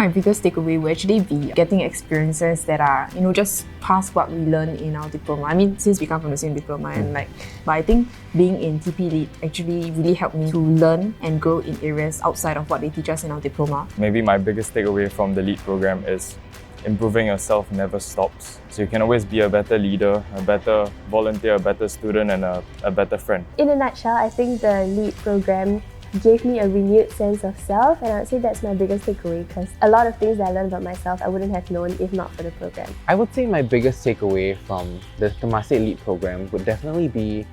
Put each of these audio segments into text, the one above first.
my biggest takeaway will actually be getting experiences that are, just past what we learn in our diploma. I mean, since we come from the same diploma, but I think being in TP LEAD actually really helped me to learn and grow in areas outside of what they teach us in our diploma. Maybe my biggest takeaway from the LEAD program is improving yourself never stops. So you can always be a better leader, a better volunteer, a better student, and a better friend. In a nutshell, I think the LEAD program gave me a renewed sense of self, and I would say that's my biggest takeaway, because a lot of things that I learned about myself I wouldn't have known if not for the program. I would say my biggest takeaway from the Temasek LEAD program would definitely be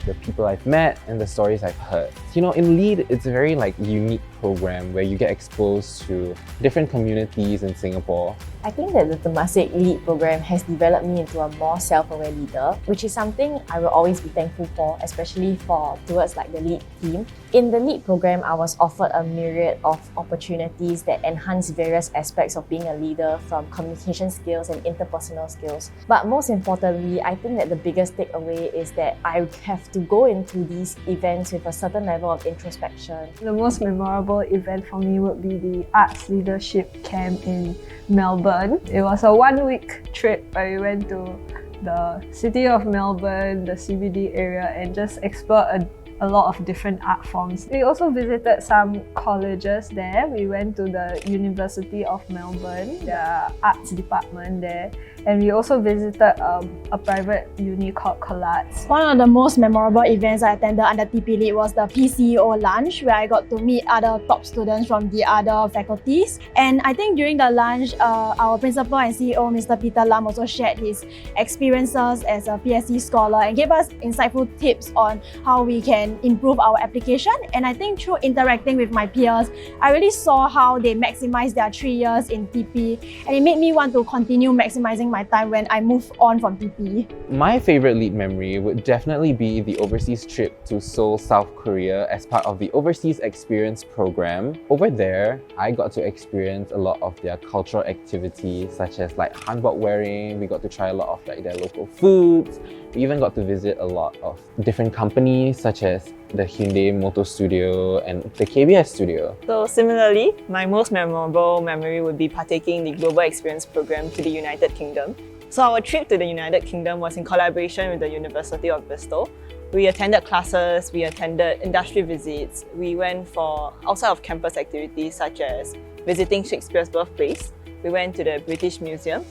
the people I've met and the stories I've heard. In LEAD, it's a very unique program where you get exposed to different communities in Singapore. I think that the Temasek LEAD program has developed me into a more self-aware leader, which is something I will always be thankful for, especially towards the LEAD team. In the LEAD program, I was offered a myriad of opportunities that enhance various aspects of being a leader, from communication skills and interpersonal skills. But most importantly, I think that the biggest takeaway is that I have to go into these events with a certain level of introspection. The most memorable event for me would be the Arts Leadership Camp in Melbourne. It was a 1-week trip where we went to the city of Melbourne, the CBD area, and just explored a lot of different art forms. We also visited some colleges there. We went to the University of Melbourne, the arts department there, and we also visited a private uni called COLATS. One of the most memorable events I attended under TP LEAD was the PCEO lunch, where I got to meet other top students from the other faculties. And I think during the lunch, our principal and CEO, Mr. Peter Lam, also shared his experiences as a PSC scholar and gave us insightful tips on how we can improve our application. And I think through interacting with my peers, I really saw how they maximize their 3 years in TP, and it made me want to continue maximizing my time when I move on from TP. My favorite LEAD memory would definitely be the overseas trip to Seoul, South Korea as part of the Overseas Experience program. Over there, I got to experience a lot of their cultural activities, such as hanbok wearing. We got to try a lot of their local foods. We even got to visit a lot of different companies, such as the Hyundai Motor Studio and the KBS Studio. So similarly, my most memorable memory would be partaking in the Global Experience program to the United Kingdom. So our trip to the United Kingdom was in collaboration with the University of Bristol. We attended classes, we attended industry visits, we went for outside of campus activities such as visiting Shakespeare's birthplace. We went to the British Museum.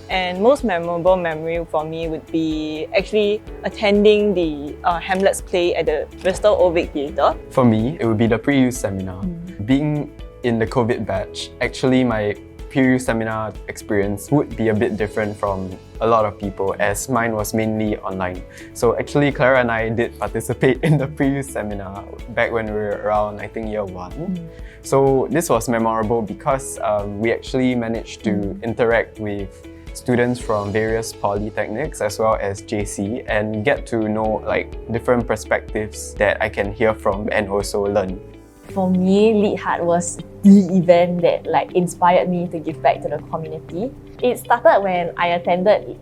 And most memorable memory for me would be actually attending the Hamlet's play at the Bristol Old Vic Theatre. For me, it would be the pre-use seminar. Being in the COVID batch, actually my pre-use seminar experience would be a bit different from a lot of people, as mine was mainly online. So actually Clara and I did participate in the pre-use seminar back when we were around, I think, year 1. So this was memorable because we actually managed to interact with students from various polytechnics as well as JC and get to know different perspectives that I can hear from and also learn. For me, LEAD Heart was the event that inspired me to give back to the community. It started when I attended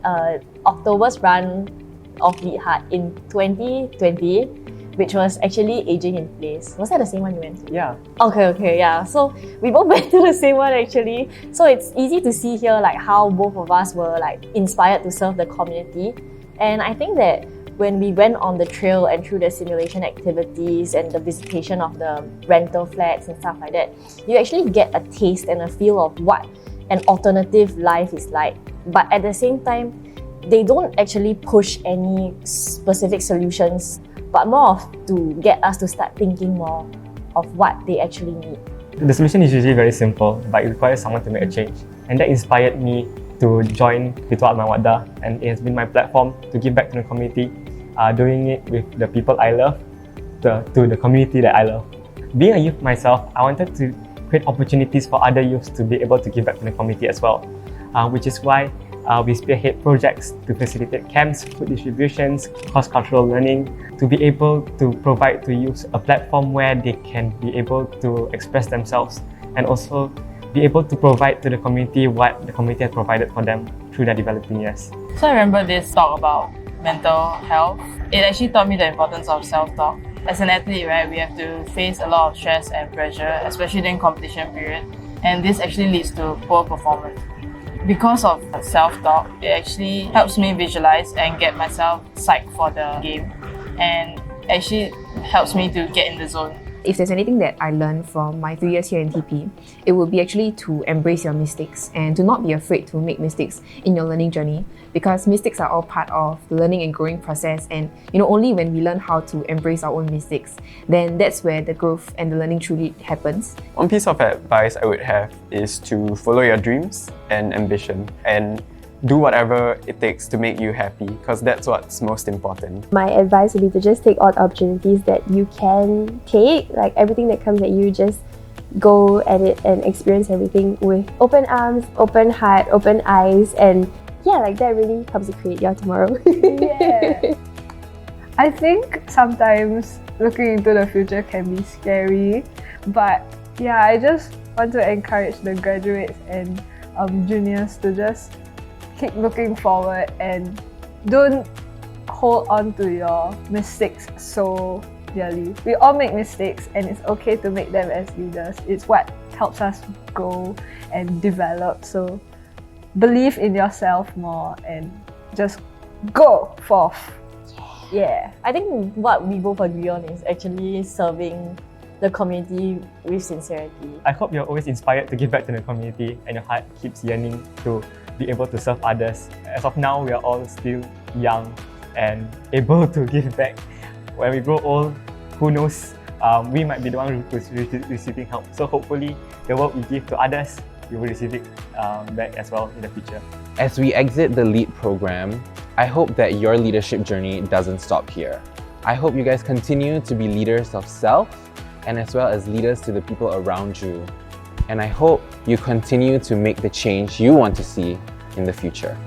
October's run of LEAD Heart in 2020, which was actually Aging in Place. Was that the same one you went to? Yeah. Okay, yeah. So we both went to the same one actually. So it's easy to see here how both of us were inspired to serve the community. And I think that when we went on the trail and through the simulation activities and the visitation of the rental flats and stuff like that, you actually get a taste and a feel of what an alternative life is like. But at the same time, they don't actually push any specific solutions, but more to get us to start thinking more of what they actually need. The solution is usually very simple, but it requires someone to make a change. And that inspired me to join Fitwa Al-Mawaddah, and it has been my platform to give back to the community, doing it with the people I love, to the community that I love. Being a youth myself, I wanted to create opportunities for other youths to be able to give back to the community as well, which is why we spearhead projects to facilitate camps, food distributions, cross-cultural learning, to be able to provide to youths a platform where they can be able to express themselves and also be able to provide to the community what the community has provided for them through their developing years. So I remember this talk about mental health. It actually taught me the importance of self-talk. As an athlete, right, we have to face a lot of stress and pressure, especially during competition period. and this actually leads to poor performance. Because of self-talk, it actually helps me visualize and get myself psyched for the game, and actually helps me to get in the zone. If there's anything that I learned from my 3 years here in TP, it would be actually to embrace your mistakes and to not be afraid to make mistakes in your learning journey, because mistakes are all part of the learning and growing process, and only when we learn how to embrace our own mistakes, then that's where the growth and the learning truly happens. One piece of advice I would have is to follow your dreams and ambition and do whatever it takes to make you happy, because that's what's most important. My advice would be to just take all the opportunities that you can take, like everything that comes at you, just go at it and experience everything with open arms, open heart, open eyes, and yeah, like that really helps you create your tomorrow. Yeah. I think sometimes looking into the future can be scary, but yeah, I just want to encourage the graduates and juniors to just keep looking forward and don't hold on to your mistakes so dearly. We all make mistakes and it's okay to make them as leaders. It's what helps us grow and develop. So believe in yourself more and just go forth. Yeah. I think what we both agree on is actually serving the community with sincerity. I hope you're always inspired to give back to the community and your heart keeps yearning to be able to serve others. As of now, we are all still young and able to give back. When we grow old, who knows, we might be the one who's receiving help. So hopefully, the work we give to others, we will receive it back as well in the future. As we exit the LEAD program, I hope that your leadership journey doesn't stop here. I hope you guys continue to be leaders of self and as well as leaders to the people around you. And I hope you continue to make the change you want to see in the future.